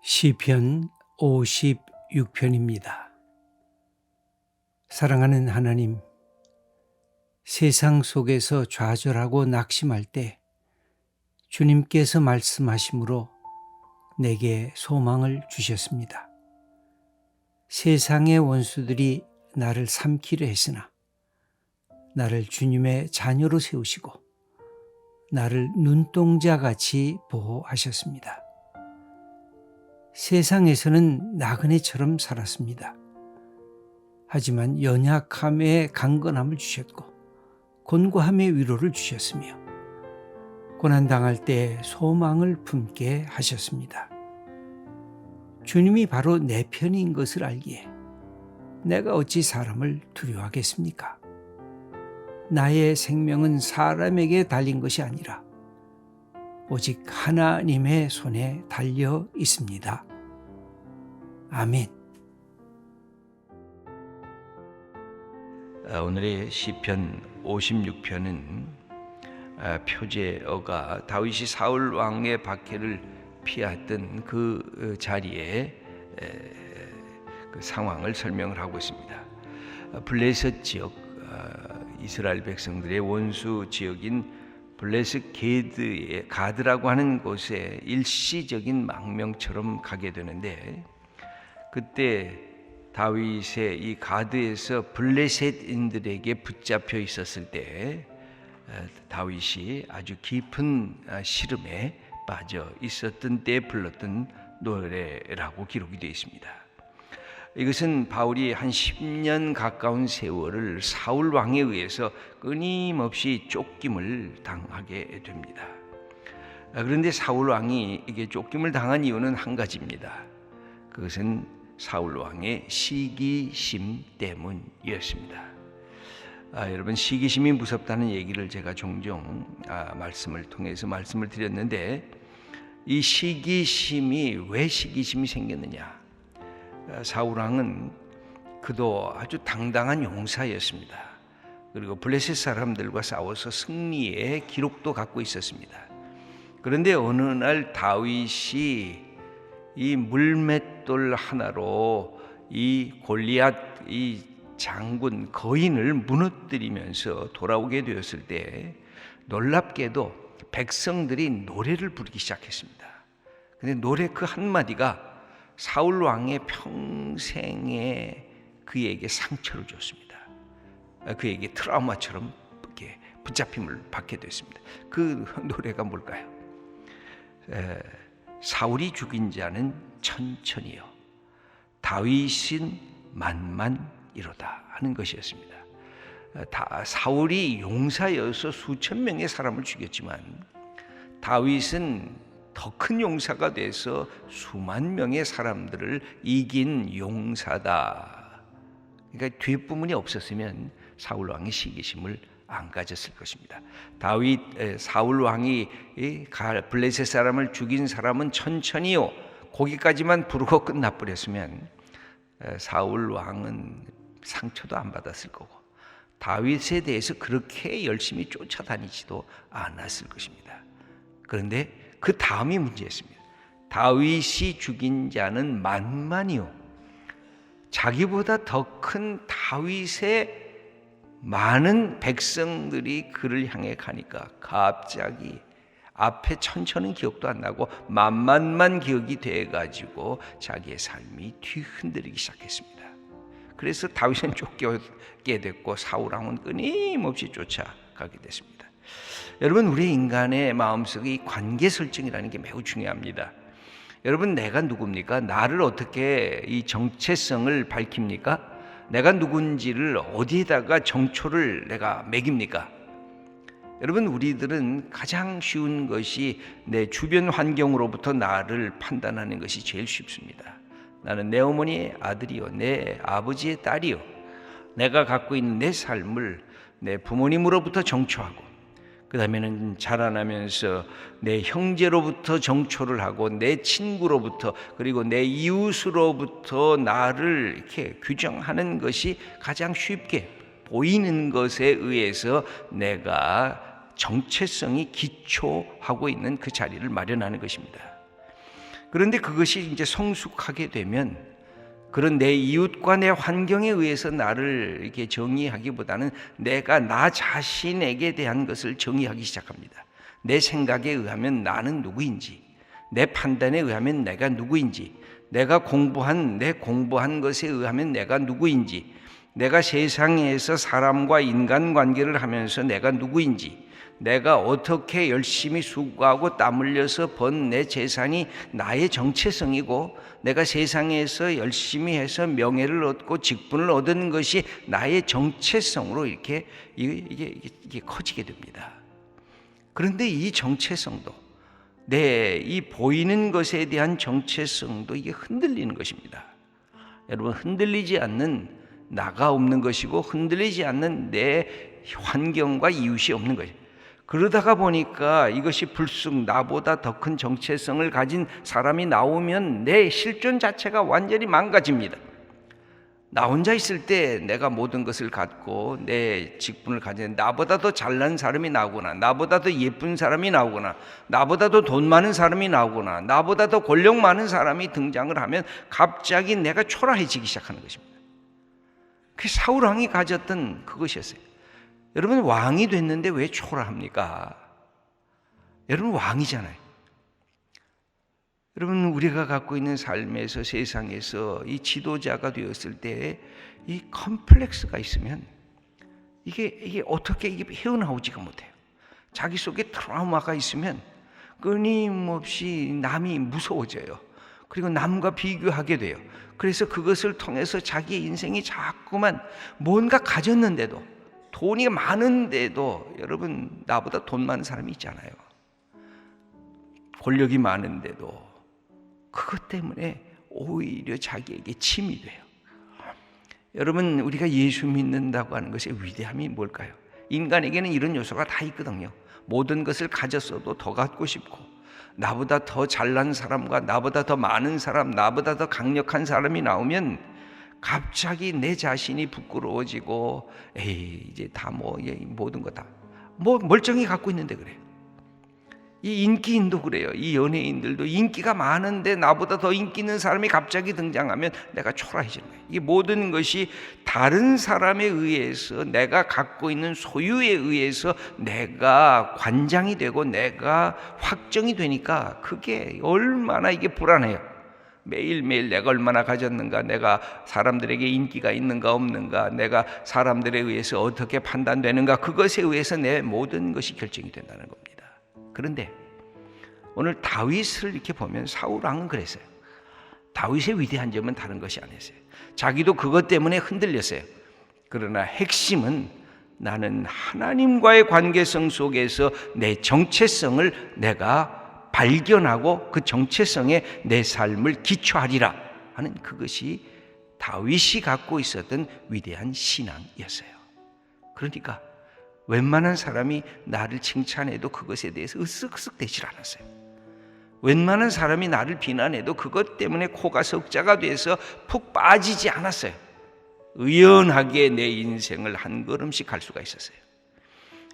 시편 56편입니다. 사랑하는 하나님, 세상 속에서 좌절하고 낙심할 때 주님께서 말씀하심으로 내게 소망을 주셨습니다. 세상의 원수들이 나를 삼키려 했으나 나를 주님의 자녀로 세우시고 나를 눈동자같이 보호하셨습니다. 세상에서는 나그네처럼 살았습니다. 하지만 연약함에 강건함을 주셨고 곤고함의 위로를 주셨으며 고난당할 때 소망을 품게 하셨습니다. 주님이 바로 내 편인 것을 알기에 내가 어찌 사람을 두려워하겠습니까? 나의 생명은 사람에게 달린 것이 아니라 오직 하나님의 손에 달려 있습니다. 아멘. 오늘의 시편 56편은 표제어가 다윗이 사울 왕의 박해를 피했던 그 자리에 그 상황을 설명을 하고 있습니다. 블레셋 지역, 이스라엘 백성들의 원수 지역인 블레셋 가드라고 하는 곳에 일시적인 망명처럼 가게 되는데, 그때 다윗의 이 가드에서 블레셋인들에게 붙잡혀 있었을 때 다윗이 아주 깊은 시름에 빠져 있었던 때에 불렀던 노래라고 기록이 되어 있습니다. 이것은 바울이 한 10년 가까운 세월을 사울 왕에 의해서 끊임없이 쫓김을 당하게 됩니다. 그런데 사울 왕이 이게 쫓김을 당한 이유는 한 가지입니다. 그것은 사울 왕의 시기심 때문이었습니다. 여러분, 시기심이 무섭다는 얘기를 제가 종종 말씀을 통해서 말씀을 드렸는데, 이 시기심이 왜 시기심이 생겼느냐? 사울 왕은 그도 아주 당당한 용사였습니다. 그리고 블레셋 사람들과 싸워서 승리의 기록도 갖고 있었습니다. 그런데 어느 날 다윗이 이 물맷돌 하나로 이 골리앗 이 장군 거인을 무너뜨리면서 돌아오게 되었을 때 놀랍게도 백성들이 노래를 부르기 시작했습니다. 근데 노래 그 한마디가 사울 왕의 평생에 그에게 상처를 줬습니다. 그에게 트라우마처럼 이렇게 붙잡힘을 받게 됐습니다. 그 노래가 뭘까요? 사울이 죽인 자는 천천히요, 다윗은 만만이로다 하는 것이었습니다. 사울이 용사여서 수천 명의 사람을 죽였지만 다윗은 더 큰 용사가 돼서 수만 명의 사람들을 이긴 용사다. 그러니까 뒷부분이 없었으면 사울 왕이 시기심을 안 가졌을 것입니다. 사울 왕이 블레셋 사람을 죽인 사람은 천천히요, 거기까지만 부르고 끝나버렸으면 사울 왕은 상처도 안 받았을 거고 다윗에 대해서 그렇게 열심히 쫓아다니지도 않았을 것입니다. 그런데 그 다음이 문제였습니다. 다윗이 죽인 자는 만만이요, 자기보다 더 큰 다윗의 많은 백성들이 그를 향해 가니까 갑자기 앞에 천천은 기억도 안 나고 만만만 기억이 돼가지고 자기의 삶이 뒤흔들리기 시작했습니다. 그래서 다윗은 쫓겨게 됐고 사울 왕은 끊임없이 쫓아가게 됐습니다. 여러분, 우리 인간의 마음속에 이 관계 설정이라는 게 매우 중요합니다. 여러분, 내가 누굽니까? 나를 어떻게 이 정체성을 밝힙니까? 내가 누군지를 어디에다가 정초를 내가 매깁니까? 여러분, 우리들은 가장 쉬운 것이 내 주변 환경으로부터 나를 판단하는 것이 제일 쉽습니다. 나는 내 어머니의 아들이요, 내 아버지의 딸이요, 내가 갖고 있는 내 삶을 내 부모님으로부터 정초하고, 그 다음에는 자라나면서 내 형제로부터 정초를 하고 내 친구로부터, 그리고 내 이웃으로부터 나를 이렇게 규정하는 것이 가장 쉽게 보이는 것에 의해서 내가 정체성이 기초하고 있는 그 자리를 마련하는 것입니다. 그런데 그것이 이제 성숙하게 되면 그런 내 이웃과 내 환경에 의해서 나를 이렇게 정의하기보다는 내가 나 자신에게 대한 것을 정의하기 시작합니다. 내 생각에 의하면 나는 누구인지, 내 판단에 의하면 내가 누구인지, 내가 공부한 것에 의하면 내가 누구인지, 내가 세상에서 사람과 인간관계를 하면서 내가 누구인지, 내가 어떻게 열심히 수고하고 땀 흘려서 번 내 재산이 나의 정체성이고, 내가 세상에서 열심히 해서 명예를 얻고 직분을 얻은 것이 나의 정체성으로 이렇게 이게 커지게 됩니다. 그런데 이 정체성도, 이 보이는 것에 대한 정체성도 이게 흔들리는 것입니다. 여러분, 흔들리지 않는 나가 없는 것이고 흔들리지 않는 내 환경과 이웃이 없는 것이에요. 그러다가 보니까 이것이 불쑥 나보다 더 큰 정체성을 가진 사람이 나오면 내 실존 자체가 완전히 망가집니다. 나 혼자 있을 때 내가 모든 것을 갖고 내 직분을 가진, 나보다 더 잘난 사람이 나오거나, 나보다 더 예쁜 사람이 나오거나, 나보다 더 돈 많은 사람이 나오거나, 나보다 더 권력 많은 사람이 등장을 하면 갑자기 내가 초라해지기 시작하는 것입니다. 그게 사울 왕이 가졌던 그것이었어요. 여러분, 왕이 됐는데 왜 초라합니까? 여러분, 왕이잖아요. 여러분, 우리가 갖고 있는 삶에서, 세상에서 이 지도자가 되었을 때 이 컴플렉스가 있으면 이게 어떻게 헤어나오지가 못해요. 자기 속에 트라우마가 있으면 끊임없이 남이 무서워져요. 그리고 남과 비교하게 돼요. 그래서 그것을 통해서 자기의 인생이 자꾸만 뭔가 가졌는데도, 돈이 많은데도, 여러분, 나보다 돈 많은 사람이 있잖아요. 권력이 많은데도 그것 때문에 오히려 자기에게 침이 돼요. 여러분, 우리가 예수 믿는다고 하는 것의 위대함이 뭘까요? 인간에게는 이런 요소가 다 있거든요. 모든 것을 가졌어도 더 갖고 싶고, 나보다 더 잘난 사람과 나보다 더 많은 사람, 나보다 더 강력한 사람이 나오면 갑자기 내 자신이 부끄러워지고, 이제 다 모든 거 다 멀쩡히 갖고 있는데 그래요. 이 인기인도 그래요. 이 연예인들도 인기가 많은데 나보다 더 인기 있는 사람이 갑자기 등장하면 내가 초라해지는 거예요. 이 모든 것이 다른 사람에 의해서, 내가 갖고 있는 소유에 의해서 내가 관장이 되고 내가 확정이 되니까 그게 얼마나 이게 불안해요. 매일매일 내가 얼마나 가졌는가, 내가 사람들에게 인기가 있는가 없는가, 내가 사람들에 의해서 어떻게 판단되는가, 그것에 의해서 내 모든 것이 결정이 된다는 겁니다. 그런데 오늘 다윗을 이렇게 보면 사울 왕은 그랬어요. 다윗의 위대한 점은 다른 것이 아니었어요. 자기도 그것 때문에 흔들렸어요. 그러나 핵심은 나는 하나님과의 관계성 속에서 내 정체성을 내가 발견하고 그 정체성에 내 삶을 기초하리라 하는, 그것이 다윗이 갖고 있었던 위대한 신앙이었어요. 그러니까 웬만한 사람이 나를 칭찬해도 그것에 대해서 으쓱으쓱 대질 않았어요. 웬만한 사람이 나를 비난해도 그것 때문에 코가 석자가 돼서 푹 빠지지 않았어요. 의연하게 내 인생을 한 걸음씩 갈 수가 있었어요.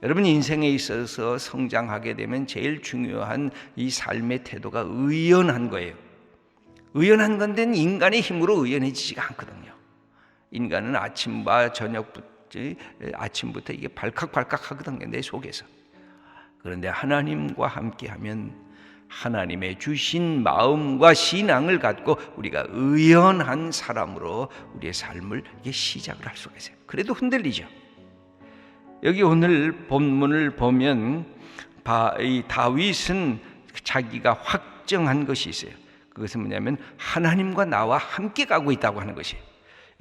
여러분, 인생에 있어서 성장하게 되면 제일 중요한 이 삶의 태도가 의연한 거예요. 의연한 건데 인간의 힘으로 의연해지지가 않거든요. 인간은 아침부터 이게 발칵발칵 하거든요, 내 속에서. 그런데 하나님과 함께하면 하나님의 주신 마음과 신앙을 갖고 우리가 의연한 사람으로 우리의 삶을 이게 시작을 할 수가 있어요. 그래도 흔들리죠. 여기 오늘 본문을 보면 이 다윗은 자기가 확정한 것이 있어요. 그것은 뭐냐면 하나님과 나와 함께 가고 있다고 하는 것이에요.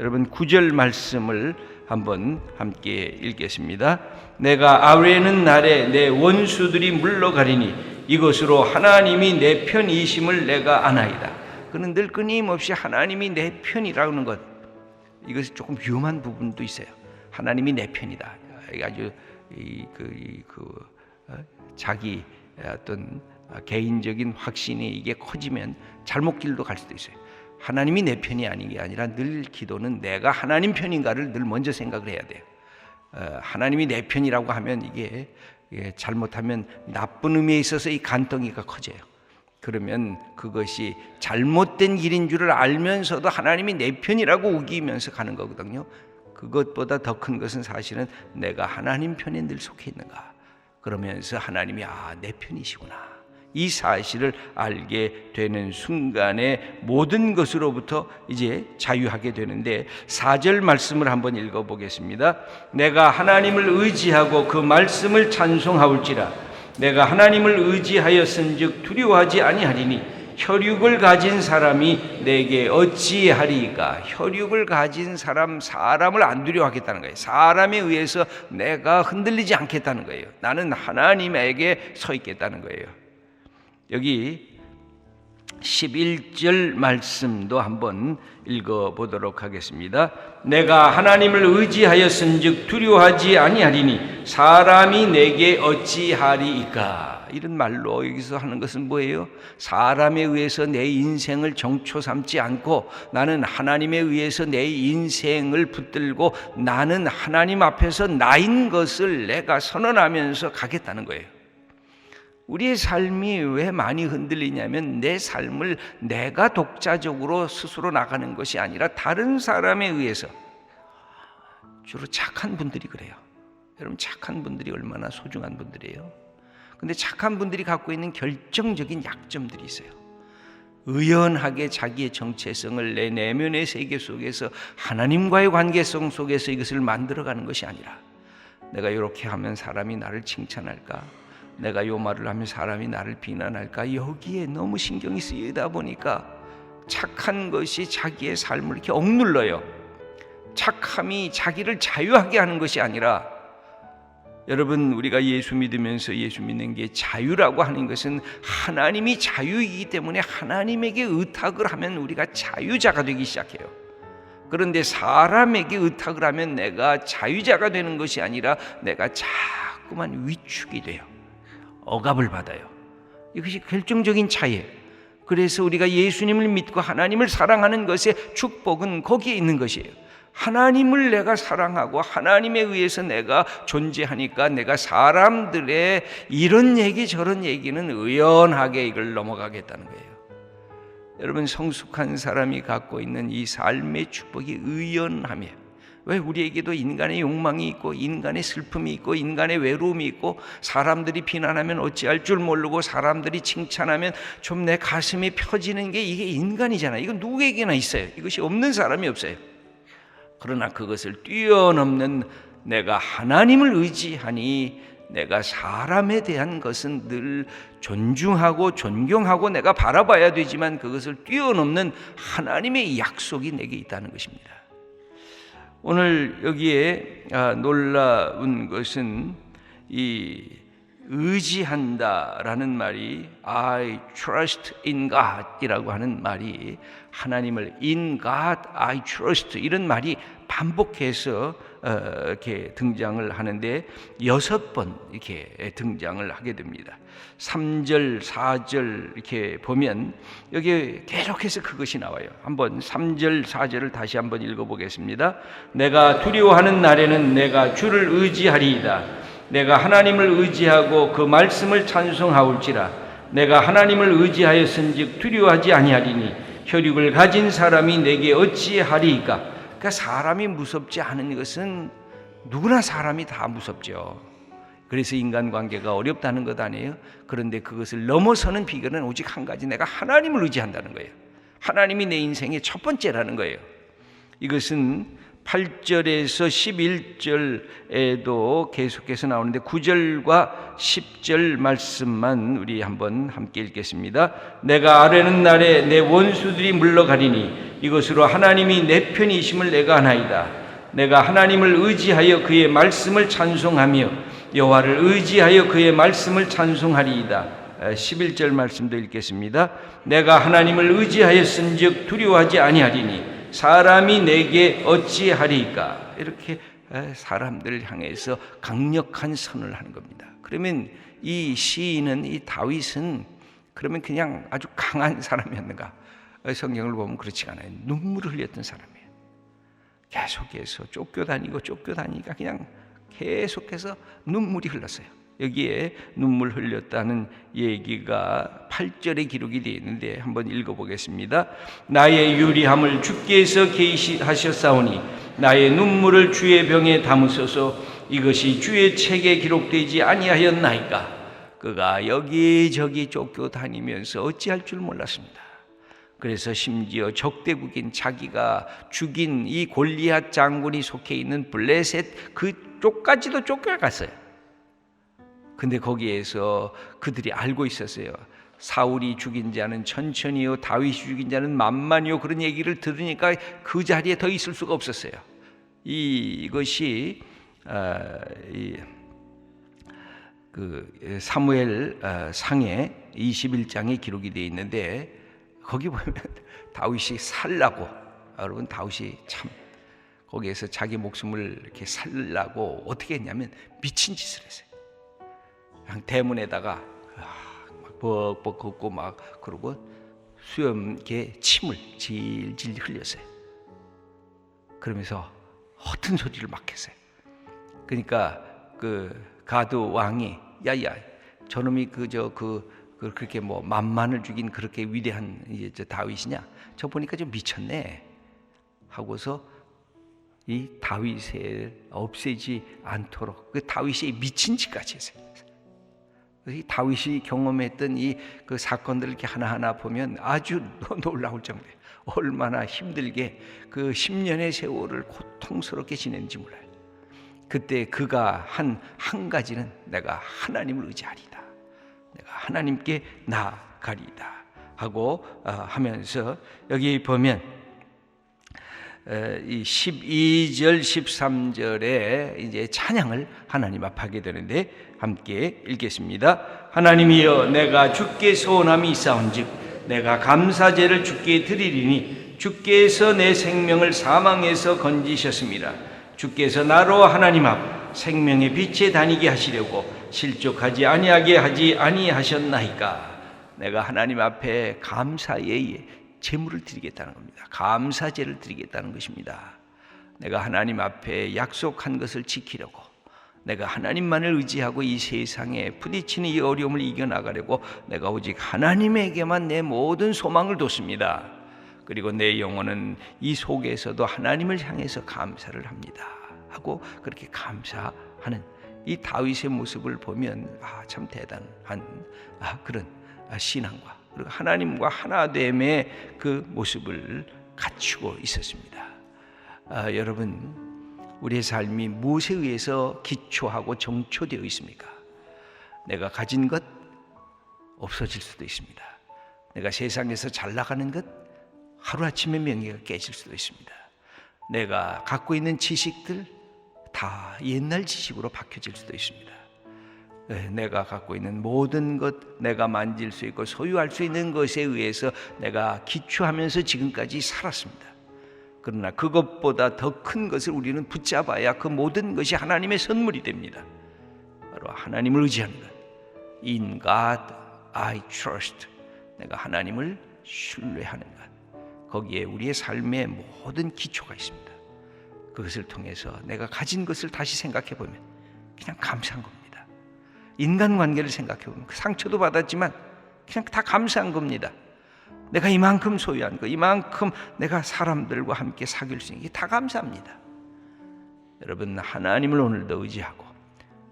여러분, 9절 말씀을 한번 함께 읽겠습니다. 내가 아뢰는 날에 내 원수들이 물러가리니 이것으로 하나님이 내 편이심을 내가 아나이다. 그는 늘 끊임없이 하나님이 내 편이라는 것, 이것이 조금 위험한 부분도 있어요. 하나님이 내 편이다. 아주 자기 어떤 개인적인 확신이 이게 커지면 잘못 길도 갈 수도 있어요. 하나님이 내 편이 아닌 게 아니라 늘 기도는 내가 하나님 편인가를 늘 먼저 생각을 해야 돼요. 하나님이 내 편이라고 하면 이게 잘못하면 나쁜 의미에 있어서 이 간덩이가 커져요. 그러면 그것이 잘못된 길인 줄을 알면서도 하나님이 내 편이라고 우기면서 가는 거거든요. 그것보다 더 큰 것은 사실은 내가 하나님 편에 늘 속해 있는가, 그러면서 하나님이 내 편이시구나, 이 사실을 알게 되는 순간에 모든 것으로부터 이제 자유하게 되는데, 4절 말씀을 한번 읽어보겠습니다. 내가 하나님을 의지하고 그 말씀을 찬송하올지라. 내가 하나님을 의지하였은즉 두려워하지 아니하리니 혈육을 가진 사람이 내게 어찌하리까. 혈육을 가진 사람을 안 두려워하겠다는 거예요. 사람에 의해서 내가 흔들리지 않겠다는 거예요. 나는 하나님에게 서 있겠다는 거예요. 여기 11절 말씀도 한번 읽어보도록 하겠습니다. 내가 하나님을 의지하였은즉 두려워하지 아니하리니 사람이 내게 어찌하리이까. 이런 말로 여기서 하는 것은 뭐예요? 사람에 의해서 내 인생을 정초 삼지 않고 나는 하나님에 의해서 내 인생을 붙들고 나는 하나님 앞에서 나인 것을 내가 선언하면서 가겠다는 거예요. 우리의 삶이 왜 많이 흔들리냐면 내 삶을 내가 독자적으로 스스로 나가는 것이 아니라 다른 사람에 의해서. 주로 착한 분들이 그래요. 여러분, 착한 분들이 얼마나 소중한 분들이에요. 근데 착한 분들이 갖고 있는 결정적인 약점들이 있어요. 의연하게 자기의 정체성을 내 내면의 세계 속에서 하나님과의 관계성 속에서 이것을 만들어가는 것이 아니라, 내가 이렇게 하면 사람이 나를 칭찬할까, 내가 요 말을 하면 사람이 나를 비난할까, 여기에 너무 신경이 쓰이다 보니까 착한 것이 자기의 삶을 이렇게 억눌러요. 착함이 자기를 자유하게 하는 것이 아니라, 여러분, 우리가 예수 믿으면서 예수 믿는 게 자유라고 하는 것은 하나님이 자유이기 때문에 하나님에게 의탁을 하면 우리가 자유자가 되기 시작해요. 그런데 사람에게 의탁을 하면 내가 자유자가 되는 것이 아니라 내가 자꾸만 위축이 돼요. 억압을 받아요. 이것이 결정적인 차이예요. 그래서 우리가 예수님을 믿고 하나님을 사랑하는 것의 축복은 거기에 있는 것이에요. 하나님을 내가 사랑하고 하나님에 의해서 내가 존재하니까 내가 사람들의 이런 얘기 저런 얘기는 의연하게 이걸 넘어가겠다는 거예요. 여러분, 성숙한 사람이 갖고 있는 이 삶의 축복이 의연함이에요. 왜? 우리에게도 인간의 욕망이 있고 인간의 슬픔이 있고 인간의 외로움이 있고, 사람들이 비난하면 어찌할 줄 모르고 사람들이 칭찬하면 좀 내 가슴이 펴지는 게 이게 인간이잖아요. 이건 누구에게나 있어요. 이것이 없는 사람이 없어요. 그러나 그것을 뛰어넘는 내가 하나님을 의지하니 내가 사람에 대한 것은 늘 존중하고 존경하고 내가 바라봐야 되지만 그것을 뛰어넘는 하나님의 약속이 내게 있다는 것입니다. 오늘 여기에 놀라운 것은 이 의지한다라는 말이 I trust in God 이라고 하는 말이, 하나님을 in God I trust 이런 말이 반복해서 이렇게 등장을 하는데 6번 이렇게 등장을 하게 됩니다. 3절, 4절 이렇게 보면 여기 계속해서 그것이 나와요. 한번 3절, 4절을 다시 한번 읽어보겠습니다. 내가 두려워하는 날에는 내가 주를 의지하리이다. 내가 하나님을 의지하고 그 말씀을 찬송하올지라. 내가 하나님을 의지하였은즉 두려워하지 아니하리니 혈육을 가진 사람이 내게 어찌하리이까. 그러니까 사람이 무섭지 않은 것은 누구나 사람이 다 무섭죠. 그래서 인간관계가 어렵다는 것 아니에요. 그런데 그것을 넘어서는 비결은 오직 한 가지, 내가 하나님을 의지한다는 거예요. 하나님이 내 인생의 첫 번째라는 거예요. 이것은 8절에서 11절에도 계속해서 나오는데 9절과 10절 말씀만 우리 한번 함께 읽겠습니다. 내가 아뢰는 날에 내 원수들이 물러가리니 이것으로 하나님이 내 편이심을 내가 아나이다. 내가 하나님을 의지하여 그의 말씀을 찬송하며 여호와를 의지하여 그의 말씀을 찬송하리이다. 11절 말씀도 읽겠습니다. 내가 하나님을 의지하였은즉 두려워하지 아니하리니 사람이 내게 어찌하리까. 이렇게 사람들을 향해서 강력한 선을 하는 겁니다. 그러면 이 시인은, 이 다윗은 그러면 그냥 아주 강한 사람이었는가? 성경을 보면 그렇지 않아요. 눈물을 흘렸던 사람이에요. 계속해서 쫓겨다니니까 그냥 계속해서 눈물이 흘렀어요. 여기에 눈물 흘렸다는 얘기가 8절에 기록이 되어 있는데 한번 읽어보겠습니다. 나의 유리함을 주께서 계시하셨사오니 나의 눈물을 주의 병에 담으소서. 이것이 주의 책에 기록되지 아니하였나이까. 그가 여기저기 쫓겨다니면서 어찌할 줄 몰랐습니다. 그래서 심지어 적대국인 자기가 죽인 이 골리앗 장군이 속해 있는 블레셋 그쪽까지도 쫓겨갔어요. 근데 거기에서 그들이 알고 있었어요. 사울이 죽인 자는 천천히요, 다윗이 죽인 자는 만만히요, 그런 얘기를 들으니까 그 자리에 더 있을 수가 없었어요. 이것이 사무엘 상에 21장에 기록이 되어 있는데, 거기 보면 다윗이 살라고, 여러분 다윗이 참 거기에서 자기 목숨을 이렇게 살라고 어떻게 했냐면 미친 짓을 했어요. 그냥 대문에다가 막 벅벅 걷고 막 그러고 수염에 침을 질질 흘렸어요. 그러면서 허튼 소리를 막 했어요. 그러니까 그 가드 왕이 야야 저놈이 그렇게 뭐 만만을 죽인 그렇게 위대한 이제 다윗이냐? 저 보니까 좀 미쳤네 하고서 이 다윗을 없애지 않도록 그 다윗이 미친 짓까지 했어요. 이 다윗이 경험했던 그 사건들을 이렇게 하나하나 보면 아주 놀라울 정도예요. 얼마나 힘들게 그 10년의 세월을 고통스럽게 지냈는지 몰라요. 그때 그가 한 가지는 내가 하나님을 의지하리다. 내가 하나님께 나아가리다 하고 하면서 여기 보면 이 12절 13절에 이제 찬양을 하나님 앞에 하게 되는데 함께 읽겠습니다. 하나님이여 내가 주께 소원함이 있사온즉 내가 감사제를 주께 드리리니 주께서 내 생명을 사망에서 건지셨습니다. 주께서 나로 하나님 앞 생명의 빛에 다니게 하시려고 실족하지 아니하게 하지 아니하셨나이까. 내가 하나님 앞에 감사의 제물을 드리겠다는 겁니다. 감사제를 드리겠다는 것입니다. 내가 하나님 앞에 약속한 것을 지키려고, 내가 하나님만을 의지하고 이 세상에 부딪히는 이 어려움을 이겨나가려고 내가 오직 하나님에게만 내 모든 소망을 뒀습니다. 그리고 내 영혼은 이 속에서도 하나님을 향해서 감사를 합니다 하고 그렇게 감사하는 이 다윗의 모습을 보면 참 대단한 그런 신앙과 그리고 하나님과 하나됨의 그 모습을 갖추고 있었습니다. 여러분, 우리의 삶이 무엇에 의해서 기초하고 정초되어 있습니까? 내가 가진 것 없어질 수도 있습니다. 내가 세상에서 잘 나가는 것 하루아침에 명예가 깨질 수도 있습니다. 내가 갖고 있는 지식들 다 옛날 지식으로 바뀌어질 수도 있습니다. 내가 갖고 있는 모든 것, 내가 만질 수 있고 소유할 수 있는 것에 의해서 내가 기초하면서 지금까지 살았습니다. 그러나 그것보다 더 큰 것을 우리는 붙잡아야 그 모든 것이 하나님의 선물이 됩니다. 바로 하나님을 의지하는 것. In God I trust. 내가 하나님을 신뢰하는 것. 거기에 우리의 삶의 모든 기초가 있습니다. 그것을 통해서 내가 가진 것을 다시 생각해 보면 그냥 감사한 겁니다. 인간관계를 생각해 보면 상처도 받았지만 그냥 다 감사한 겁니다. 내가 이만큼 소유한 것, 이만큼 내가 사람들과 함께 사귈 수 있는 게 다 감사합니다. 여러분, 하나님을 오늘도 의지하고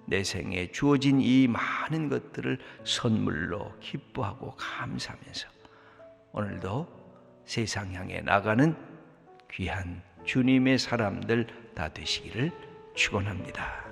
내 생에 주어진 이 많은 것들을 선물로 기뻐하고 감사하면서 오늘도 세상 향해 나가는 귀한 주님의 사람들 다 되시기를 축원합니다.